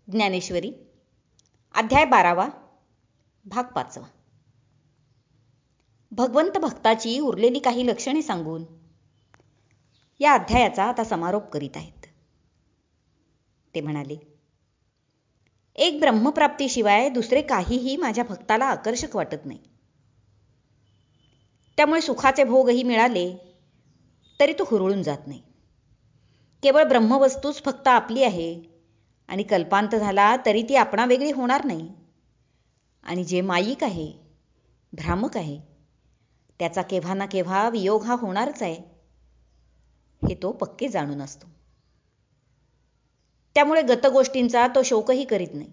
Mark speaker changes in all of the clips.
Speaker 1: ज्ञानेश्वरी अध्याय 12 भाग 5. भगवंत भक्ताची उरलेली काही लक्षणे सांगून या अध्यायाचा आता समारोप करीत आहेत. ते म्हणाले, एक ब्रह्मप्राप्तीशिवाय दुसरे काहीही माझ्या भक्ताला आकर्षक वाटत नाही. त्यामुळे सुखाचे भोगही मिळाले तरी तो हुरळून जात नाही. केवळ ब्रह्मवस्तूच फक्त आपली आहे आणि कल्पांत झाला तरी ती आपणा वेगळी होणार नाही. आणि जे मायिक आहे, भ्रामक आहे, त्याचा केव्हा ना केव्हा वियोग हा होणारच आहे, हे तो पक्के जाणून असतो. त्यामुळे गतगोष्टींचा तो शोकही करीत नाही.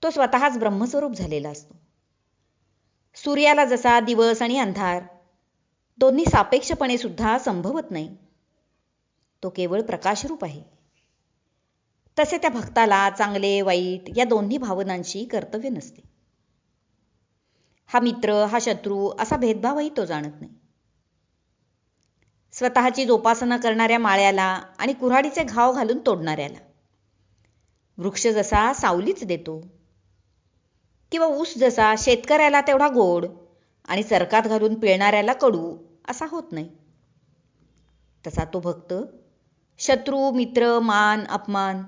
Speaker 1: तो स्वतःच ब्रह्मस्वरूप झालेला असतो. सूर्याला जसा दिवस आणि अंधार दोन्ही सापेक्षपणे सुद्धा संभवत नाही, तो केवळ प्रकाशरूप आहे, तसे त्या भक्ताला चांगले वाईट या दोन्ही भावनांशी कर्तव्य नसते. हा मित्र, हा शत्रू असा भेदभावही तो जाणत नाही. स्वतःची जोपासना करणाऱ्या माळ्याला आणि कुऱ्हाडीचे घाव घालून तोडणाऱ्याला, वृक्ष जसा सावलीच देतो किंवा ऊस जसा शेतकऱ्याला तेवढा गोड आणि चरकात घालून पिळणाऱ्याला कडू असा होत नाही, तसा तो भक्त शत्रू, मित्र, मान, अपमान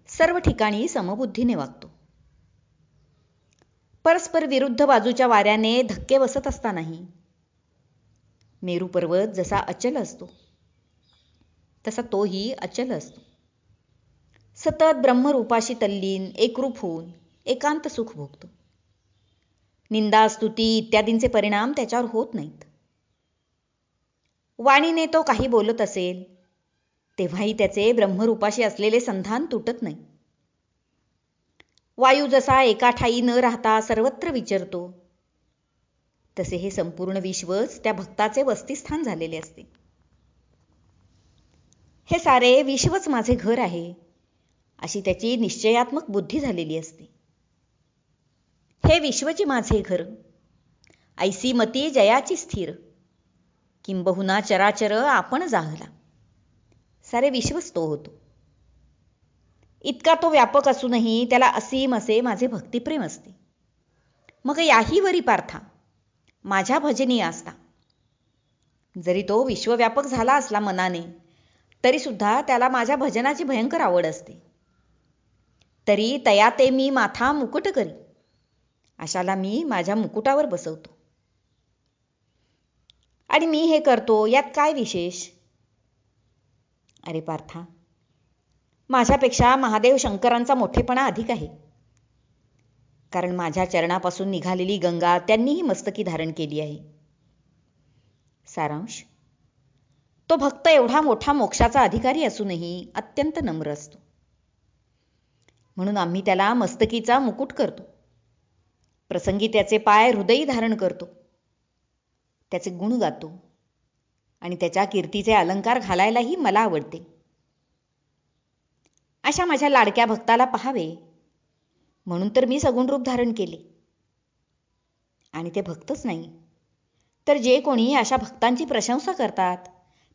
Speaker 1: सर्व ठिकाणी समबुद्धीने वागतो. परस्पर विरुद्ध बाजूच्या वाऱ्याने धक्के बसत असतानाही मेरू पर्वत जसा अचल असतो तसा तोही अचल असतो. सतत ब्रह्मरूपाशी तल्लीन एकरूप होऊन एकांत सुख भोगतो. निंदा, स्तुती इत्यादींचे परिणाम त्याच्यावर होत नाहीत. वाणीने तो काही बोलत असेल तेव्हाही त्याचे ब्रह्मरूपाशी असलेले संधान तुटत नाही. वायू जसा एका ठायी न राहता सर्वत्र विचरतो, तसे हे संपूर्ण विश्वच त्या भक्ताचे वसतिस्थान झालेले असते. हे सारे विश्वच माझे घर आहे अशी त्याची निश्चयात्मक बुद्धी झालेली असते. हे विश्वची माझे घर, ऐसी मती जयाची स्थिर, किंबहुना चराचर आपण जाहला. सारे विश्वच तो होतो. इतका तो व्यापक असूनही त्याला असीम असे माझे भक्तिप्रेम असते. मग याही वरी पार्था माझ्या भजनी असता. जरी तो विश्वव्यापक झाला असला मनाने, तरी सुद्धा त्याला माझ्या भजनाची भयंकर आवड असते. तरी तया ते मी माथा मुकुट करी, अशाला मी माझ्या मुकुटावर बसवतो. आणि मी हे करतो यात काय विशेष? अरे पार्था, माझ्यापेक्षा महादेव शंकरांचा मोठेपणा अधिक आहे. कारण माझ्या चरणापासून निघालेली गंगा त्यांनीही मस्तकी धारण केली आहे. सारांश, तो भक्त एवढा मोठा मोक्षाचा अधिकारी असूनही अत्यंत नम्र असतो. म्हणून आम्ही त्याला मस्तकीचा मुकुट करतो. प्रसंगी त्याचे पाय हृदयी धारण करतो, त्याचे गुण गातो आणि त्याच्या कीर्तीचे अलंकार घालायलाही मला आवडते. अशा माझ्या लाडक्या भक्ताला पहावे म्हणून तर मी सगुण रूप धारण केले. आणि ते भक्तच नाही तर जे कोणी अशा भक्तांची प्रशंसा करतात,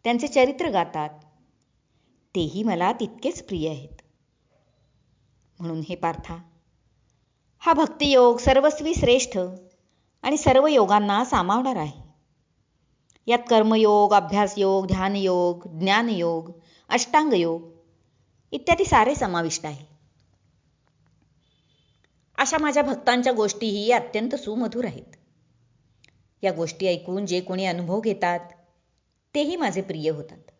Speaker 1: त्यांचे चरित्र गातात, तेही मला तितकेच प्रिय आहेत. म्हणून हे पार्था, हा भक्तियोग सर्वस्वी श्रेष्ठ आणि सर्व योगांना सामावणार आहे. यात कर्मयोग, अभ्यासयोग, ध्यानयोग, ज्ञानयोग, अष्टांगयोग इत्यादी सारे समाविष्ट आहे. अशा माझ्या भक्तांच्या गोष्टीही अत्यंत सुमधुर आहेत. या गोष्टी ऐकून जे कोणी अनुभव घेतात तेही माझे प्रिय होतात.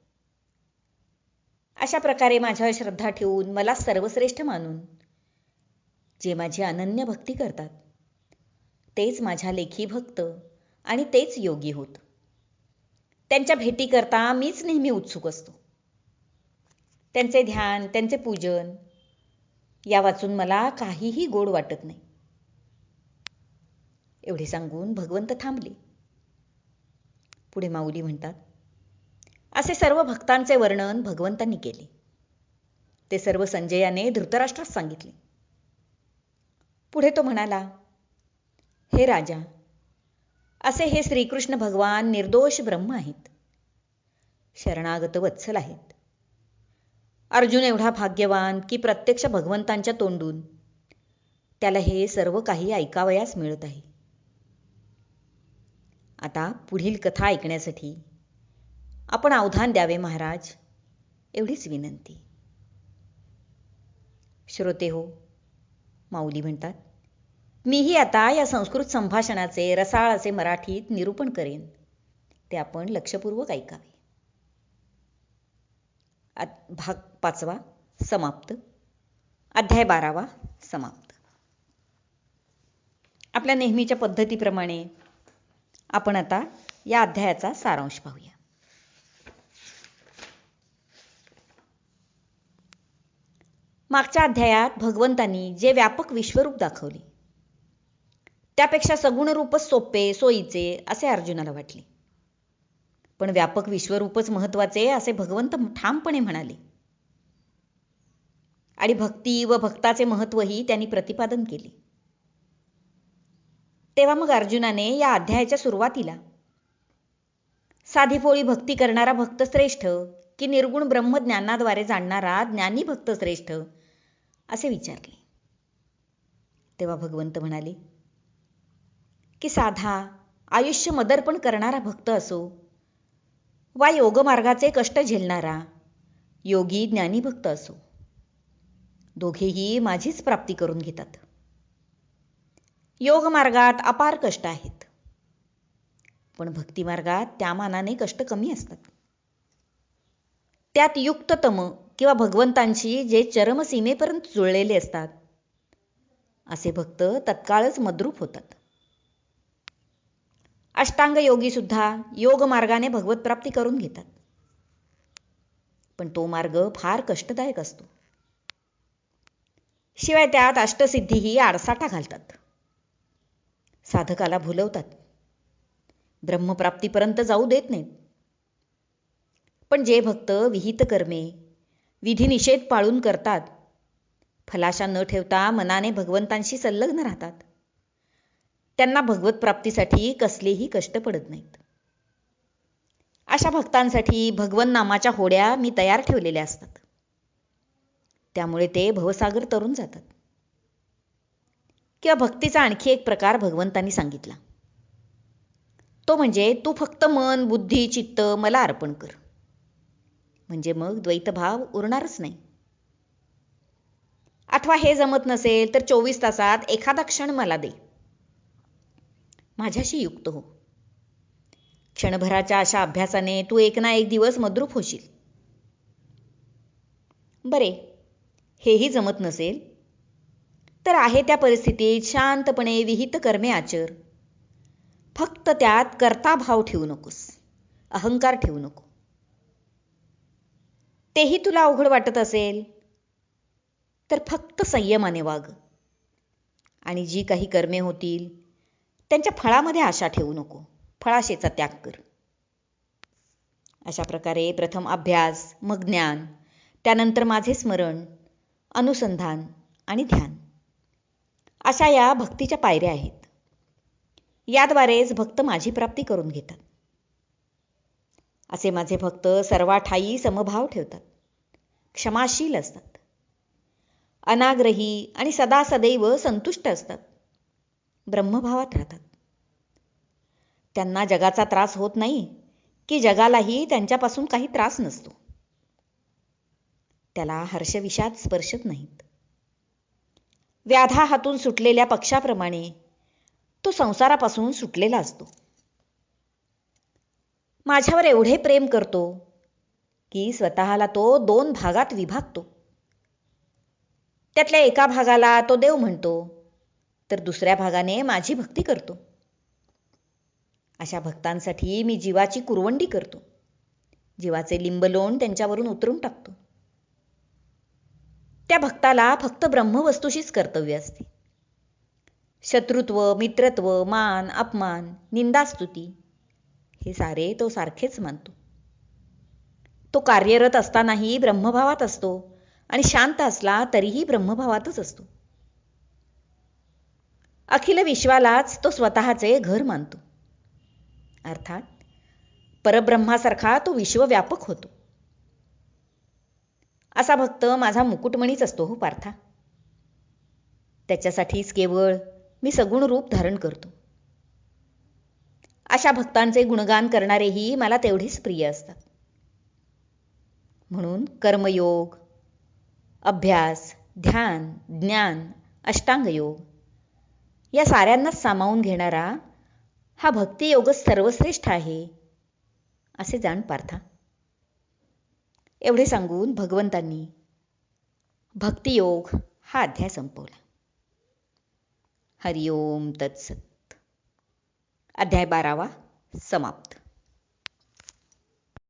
Speaker 1: अशा प्रकारे माझ्यावर श्रद्धा ठेवून मला सर्वश्रेष्ठ मानून जे माझी अनन्य भक्ती करतात तेच माझ्या लेखी भक्त आणि तेच योगी होत. त्यांच्या भेटीकरता मीच नेहमी उत्सुक असतो. त्यांचे ध्यान, त्यांचे पूजन या वाचून मला काहीही गोड वाटत नाही. एवढे सांगून भगवंत थांबले. पुढे माऊली म्हणतात, असे सर्व भक्तांचे वर्णन भगवंतांनी केले. ते सर्व संजयाने धृतराष्ट्रास सांगितले. पुढे तो म्हणाला, हे राजा, असे हे श्रीकृष्ण भगवान निर्दोष ब्रह्म आहेत, शरणागत वत्सल आहेत. अर्जुन एवढा भाग्यवान की प्रत्यक्ष भगवंतांच्या तोंडून त्याला हे सर्व काही ऐकावयास मिळत आहे. आता पुढील कथा ऐकण्यासाठी आपण अवधान द्यावे महाराज, एवढीच विनंती. श्रोते हो, माऊली म्हणतात, मीही आता या संस्कृत संभाषणाचे रसाळ असे मराठीत निरूपण करेन, ते आपण लक्षपूर्वक ऐकावे. भाग 5 समाप्त. अध्याय 12 समाप्त. आपल्या नेहमीच्या पद्धतीप्रमाणे आपण आता या अध्यायाचा सारांश पाहूया. मागच्या अध्यायात भगवंतांनी जे व्यापक विश्वरूप दाखवले त्यापेक्षा सगुण रूपच सोपे सोयीचे असे अर्जुनाला वाटले. पण व्यापक विश्वरूपच महत्वाचे असे भगवंत ठामपणे म्हणाले आणि भक्ती व भक्ताचे महत्वही त्यांनी प्रतिपादन केले. तेव्हा मग अर्जुनाने या अध्यायाच्या सुरुवातीला साधीभोळी भक्ती करणारा भक्त श्रेष्ठ की निर्गुण ब्रह्मज्ञानाद्वारे जाणणारा ज्ञानी भक्त श्रेष्ठ असे विचारले. तेव्हा भगवंत म्हणाले की साधा आयुष्य मदर्पण करणारा भक्त असो वा योगमार्गाचे कष्ट झेलणारा योगी ज्ञानी भक्त असो, दोघेही माझीच प्राप्ती करून घेतात. योगमार्गात अपार कष्ट आहेत, पण भक्तिमार्गात त्या मानाने कष्ट कमी असतात. त्यात युक्ततम किंवा भगवंतांशी जे चरमसीमेपर्यंत जुळलेले असतात असे भक्त तत्काळच मद्रूप होतात. अष्टांग योगी सुद्धा योग मार्गाने भगवत प्राप्ती करून घेतात, पण तो मार्ग फार कष्टदायक असतो. शिवाय त्यात अष्टसिद्धीही आडसाटा घालतात, साधकाला भुलवतात, ब्रह्मप्राप्तीपर्यंत जाऊ देत नाहीत. पण जे भक्त विहित कर्मे विधिनिषेध पाळून करतात, फलाशा न ठेवता मनाने भगवंतांशी संलग्न राहतात, त्यांना भगवत प्राप्तीसाठी कसलेही कष्ट पडत नाहीत. अशा भक्तांसाठी भगवन नामाच्या होड्या मी तयार ठेवलेल्या असतात, त्यामुळे ते भवसागर तरून जातात. किंवा भक्तीचा आणखी एक प्रकार भगवंतांनी सांगितला, तो म्हणजे तू फक्त मन बुद्धी चित्त मला अर्पण कर, म्हणजे मग द्वैतभाव उरणारच नाही. अथवा हे जमत नसेल तर 24 तासात एखादा क्षण मला दे, माझ्याशी युक्त हो. क्षणभराच्या अशा अभ्यासाने तू एक ना एक दिवस मद्रूप होशील. बरे, हेही जमत नसेल तर आहे त्या परिस्थितीत शांतपणे विहित कर्मे आचर, फक्त त्यात कर्ताभाव ठेवू नकोस, अहंकार ठेवू नको. तेही तुला अवघड वाटत असेल तर फक्त संयमाने वाग आणि जी काही कर्मे होतील त्यांच्या फळामध्ये आशा ठेवू नको, फळाशेचा त्याग कर. अशा प्रकारे प्रथम अभ्यास, मग ज्ञान, त्यानंतर माझे स्मरण, अनुसंधान आणि ध्यान, अशा या भक्तीच्या पायऱ्या आहेत. याद्वारेच भक्त माझी प्राप्ती करून घेतात. असे माझे भक्त सर्वाठायी समभाव ठेवतात, क्षमाशील असतात, अनाग्रही आणि सदा सदैव संतुष्ट असतात, ब्रह्मभावात राहतात. त्यांना जगाचा त्रास होत नाही की जगालाही त्यांच्यापासून काही त्रास नसतो. त्याला हर्षविषाद स्पर्शत नाहीत. व्याधा हातून सुटलेल्या पक्षाप्रमाणे तो संसारापासून सुटलेला असतो. माझ्यावर एवढे प्रेम करतो की स्वतःला तो 2 भागात विभागतो. त्यातल्या एका भागाला तो देव म्हणतो, तर दुसऱ्या भागाने माझी भक्ती करतो. अशा भक्तांसाठी मी जीवाची कुरवंडी करतो, जीवाचे लिंबलोण त्यांच्यावरून उतरून टाकतो. त्या भक्ताला फक्त ब्रह्मवस्तूशीच कर्तव्य असते. शत्रुत्व, मित्रत्व, मान अपमान, निंदास्तुती हे सारे तो सारखेच मानतो. तो कार्यरत असतानाही ब्रह्मभावात असतो आणि शांत असला तरीही ब्रह्मभावातच असतो. अखिल विश्वालाच तो स्वतःचे घर मानतो. अर्थात परब्रह्मासारखा तो विश्वव्यापक होतो. असा भक्त माझा मुकुटमणीच असतो हो पार्था. त्याच्यासाठीच केवळ मी सगुण रूप धारण करतो. अशा भक्तांचे गुणगान करणारेही मला तेवढेच प्रिय असतात. म्हणून कर्मयोग, अभ्यास, ध्यान, ज्ञान, अष्टांगयोग या साऱ्यांनाच सामावून घेणारा हा भक्तियोगच सर्वश्रेष्ठ आहे असे जाण पार्था. एवढे सांगून भगवंतांनी भक्तियोग हा अध्याय संपवला. हरिओम तत्सत. अध्याय 12 समाप्त.